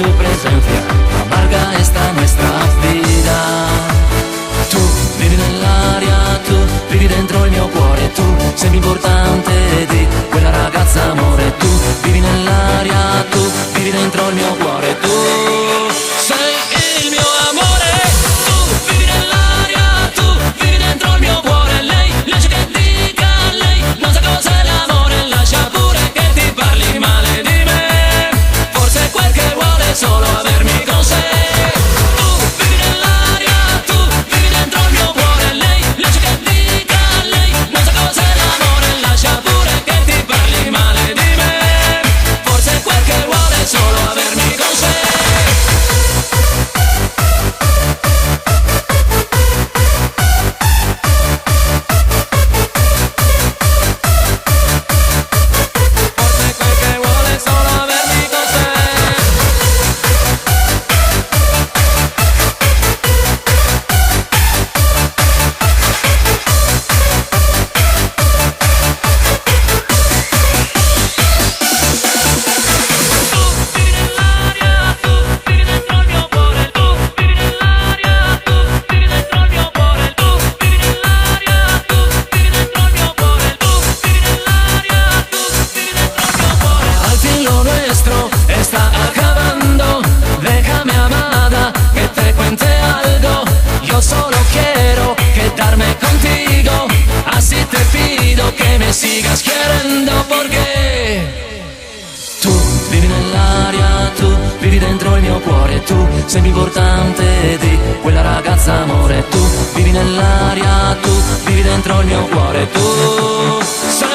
su presencia amarga esta nuestra vida. Tu vivi nell'aria, tu vivi dentro il mio cuore, tu sei più importante di quella ragazza amore. Tu vivi nell'aria, tu vivi dentro il mio cuore, tu sei il mio amore. Tu vivi nell'aria, tu vivi dentro il mio cuore. Lei lascia che dica, lei non sa cos'è l'amore. Lascia pure che ti parli male di me, forse quel che vuole è solo avermi con sé. Tu vivi nell'aria, tu vivi dentro il mio cuore. Lei lascia che dica, lei non sa cos'è l'amore. Lascia pure che ti parli male di me, forse quel che vuole è solo avermi con sé. Está acabando, déjame amada, que te cuente algo. Yo solo quiero quedarme contigo, así te pido que me sigas queriendo, porque tu vivi nell'aria, tu vivi dentro il mio cuore, tu sei più importante di quella ragazza amore. Tu vivi nell'aria, tu vivi dentro il mio cuore, tu sei